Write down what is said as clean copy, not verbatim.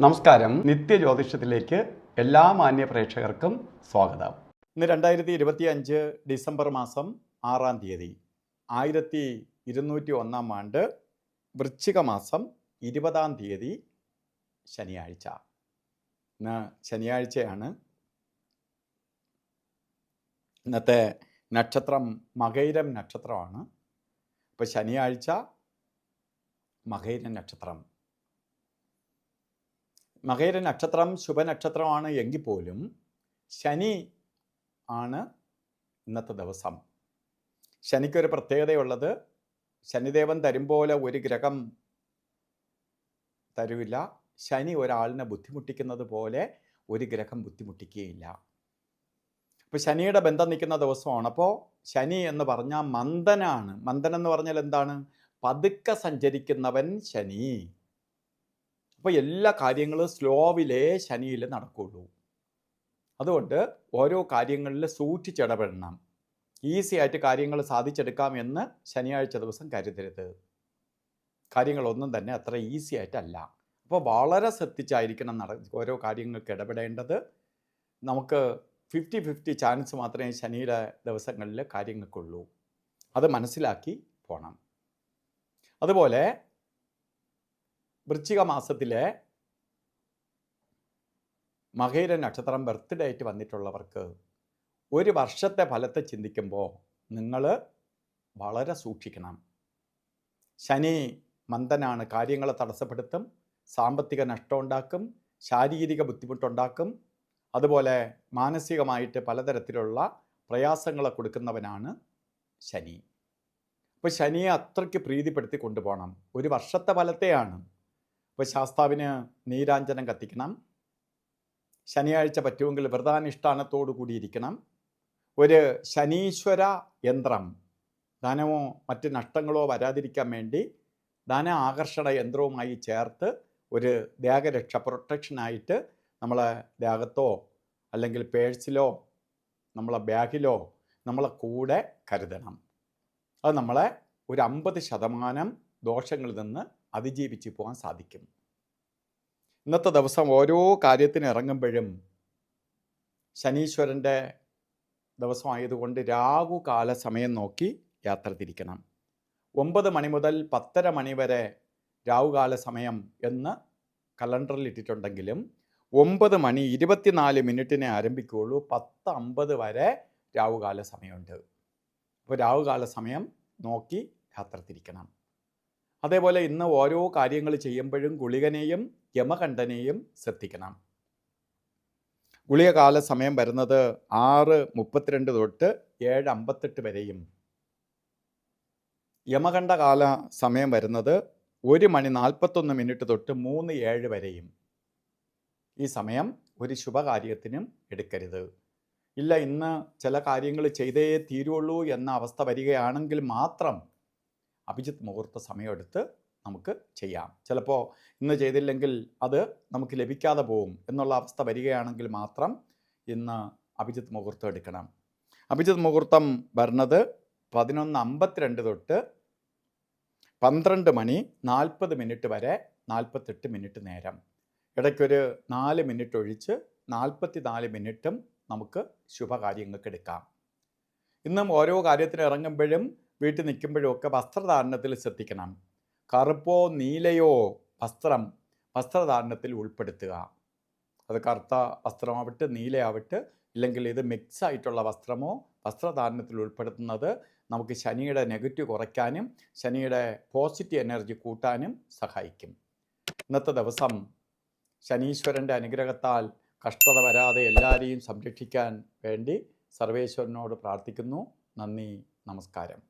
നമസ്കാരം. നിത്യജ്യോതിഷത്തിലേക്ക് എല്ലാ മാന്യ പ്രേക്ഷകർക്കും സ്വാഗതം. ഇന്ന് 2025 ഡിസംബർ മാസം 6-ാം തീയതി 1201 ആണ്ട് വൃശ്ചിക മാസം 20-ാം തീയതി ശനിയാഴ്ച. ഇന്ന് ശനിയാഴ്ചയാണ്. ഇന്നത്തെ നക്ഷത്രം മകയിരം നക്ഷത്രമാണ്. അപ്പോൾ ശനിയാഴ്ച മകയിരം നക്ഷത്രം. മകയിര നക്ഷത്രം ശുഭനക്ഷത്രമാണ് എങ്കിൽ പോലും ശനി ആണ് ഇന്നത്തെ ദിവസം. ശനിക്കൊരു പ്രത്യേകതയുള്ളത്, ശനിദേവൻ തരും പോലെ ഒരു ഗ്രഹം തരില്ല. ശനി ഒരാളിനെ ബുദ്ധിമുട്ടിക്കുന്നത് പോലെ ഒരു ഗ്രഹം ബുദ്ധിമുട്ടിക്കുകയില്ല. അപ്പോൾ ശനിയുടെ ബന്ധം നിൽക്കുന്ന ദിവസമാണ്. അപ്പോൾ ശനി എന്ന് പറഞ്ഞാൽ മന്ദനാണ്. മന്ദൻ എന്ന് പറഞ്ഞാൽ എന്താണ്? പതുക്കെ സഞ്ചരിക്കുന്നവൻ ശനി. അപ്പോൾ എല്ലാ കാര്യങ്ങളും സ്ലോവിലേ ശനിയിൽ നടക്കുകയുള്ളൂ. അതുകൊണ്ട് ഓരോ കാര്യങ്ങളിൽ സൂക്ഷിച്ചിടപെടണം. ഈസി ആയിട്ട് കാര്യങ്ങൾ സാധിച്ചെടുക്കാമെന്ന് ശനിയാഴ്ച ദിവസം കരുതരുത്. കാര്യങ്ങളൊന്നും തന്നെ അത്ര ഈസി ആയിട്ടല്ല. അപ്പോൾ വളരെ ശ്രദ്ധിച്ചായിരിക്കണം ഓരോ കാര്യങ്ങൾക്ക് ഇടപെടേണ്ടത്. നമുക്ക് 50-50 ചാൻസ് മാത്രമേ ശനിയുടെ ദിവസങ്ങളിൽ കാര്യങ്ങൾക്കുള്ളൂ. അത് മനസ്സിലാക്കി പോകണം. അതുപോലെ വൃശ്ചിക മാസത്തിലെ മകയിര നക്ഷത്രം ബർത്ത്ഡേ ആയിട്ട് വന്നിട്ടുള്ളവർക്ക് ഒരു വർഷത്തെ ഫലത്തെ ചിന്തിക്കുമ്പോൾ നിങ്ങൾ വളരെ സൂക്ഷിക്കണം. ശനി മന്ദനാണ്. കാര്യങ്ങളെ തടസ്സപ്പെടുത്തും, സാമ്പത്തിക നഷ്ടം ഉണ്ടാക്കും, ശാരീരിക ബുദ്ധിമുട്ടുണ്ടാക്കും. അതുപോലെ മാനസികമായിട്ട് പലതരത്തിലുള്ള പ്രയാസങ്ങളെ കൊടുക്കുന്നവനാണ് ശനി. അപ്പോൾ ശനിയെ അത്രയ്ക്ക് പ്രീതിപ്പെടുത്തി കൊണ്ടുപോകണം. ഒരു വർഷത്തെ ഫലത്തെയാണ്. ഇപ്പോൾ ശാസ്താവിന് നീരാഞ്ജനം കത്തിക്കണം. ശനിയാഴ്ച പറ്റുമെങ്കിൽ വ്രതാനുഷ്ഠാനത്തോടു കൂടിയിരിക്കണം. ഒരു ശനീശ്വര യന്ത്രം, ധനമോ മറ്റ് നഷ്ടങ്ങളോ വരാതിരിക്കാൻ വേണ്ടി ധന ആകർഷണ യന്ത്രവുമായി ചേർത്ത് ഒരു ദേഹരക്ഷ പ്രൊട്ടക്ഷനായിട്ട് നമ്മളെ ദേഹത്തോ അല്ലെങ്കിൽ പേഴ്സിലോ നമ്മളെ ബാഗിലോ നമ്മളെ കൂടെ കരുതണം. അത് നമ്മളെ ഒരു 50% ദോഷങ്ങളിൽ നിന്ന് അതിജീവിച്ച് പോകാൻ സാധിക്കും. ഇന്നത്തെ ദിവസം ഓരോ കാര്യത്തിന് ഇറങ്ങുമ്പോഴും ശനീശ്വരൻ്റെ ദിവസമായതുകൊണ്ട് രാഹുകാല സമയം നോക്കി യാത്ര തിരിക്കണം. 9 മണി മുതൽ 10:30 മണി വരെ രാഹുകാല സമയം എന്ന് കലണ്ടറിൽ ഇട്ടിട്ടുണ്ടെങ്കിലും 9 മണി 24 മിനിറ്റിനെ ആരംഭിക്കുകയുള്ളൂ. 10:50 വരെ രാഹുകാല സമയമുണ്ട്. അപ്പോൾ രാഹുകാല സമയം നോക്കി യാത്ര തിരിക്കണം. അതേപോലെ ഇന്ന് ഓരോ കാര്യങ്ങൾ ചെയ്യുമ്പോഴും ഗുളികനെയും യമകണ്ഠനെയും ശ്രദ്ധിക്കണം. ഗുളികകാല സമയം വരുന്നത് 6:32 തൊട്ട് 7:58 വരെയും യമകണ്ഠകാല സമയം വരുന്നത് 1 മണി 41 മിനിറ്റ് തൊട്ട് 3:07 വരെയും. ഈ സമയം ഒരു ശുഭകാര്യത്തിനും എടുക്കരുത്. ഇല്ല, ഇന്ന് ചില കാര്യങ്ങൾ ചെയ്തേ തീരുള്ളൂ എന്ന അവസ്ഥ വരികയാണെങ്കിൽ മാത്രം അഭിജിത്ത് മുഹൂർത്ത സമയമെടുത്ത് നമുക്ക് ചെയ്യാം. ചിലപ്പോൾ ഇന്ന് ചെയ്തില്ലെങ്കിൽ അത് നമുക്ക് ലഭിക്കാതെ പോവും എന്നുള്ള അവസ്ഥ വരികയാണെങ്കിൽ മാത്രം ഇന്ന് അഭിജിത്ത് മുഹൂർത്തം എടുക്കണം. അഭിജിത്ത് മുഹൂർത്തം വരുന്നത് 11:52 തൊട്ട് 12 മണി 40 മിനിറ്റ് വരെ 48 മിനിറ്റ് നേരം. ഇടയ്ക്കൊരു 4 മിനിറ്റ് ഒഴിച്ച് 44 മിനിറ്റും നമുക്ക് ശുഭകാര്യങ്ങൾക്ക് എടുക്കാം. ഇന്നും ഓരോ കാര്യത്തിന് ഇറങ്ങുമ്പോഴും വീട്ടിൽ നിൽക്കുമ്പോഴും ഒക്കെ വസ്ത്രധാരണത്തിൽ ശ്രദ്ധിക്കണം. കറുപ്പോ നീലയോ വസ്ത്രം വസ്ത്രധാരണത്തിൽ ഉൾപ്പെടുത്തുക. അത് കറുത്ത വസ്ത്രമാവട്ടെ നീലയാവട്ടെ, ഇല്ലെങ്കിൽ ഇത് മിക്സ് ആയിട്ടുള്ള വസ്ത്രമോ വസ്ത്രധാരണത്തിൽ ഉൾപ്പെടുത്തുന്നത് നമുക്ക് ശനിയുടെ നെഗറ്റീവ് കുറയ്ക്കാനും ശനിയുടെ പോസിറ്റീവ് എനർജി കൂട്ടാനും സഹായിക്കും. ഇന്നത്തെ ദിവസം ശനീശ്വരൻ്റെ അനുഗ്രഹത്താൽ കഷ്ടത വരാതെ എല്ലാവരെയും സംരക്ഷിക്കാൻ വേണ്ടി സർവേശ്വരനോട് പ്രാർത്ഥിക്കുന്നു. നന്ദി, നമസ്കാരം.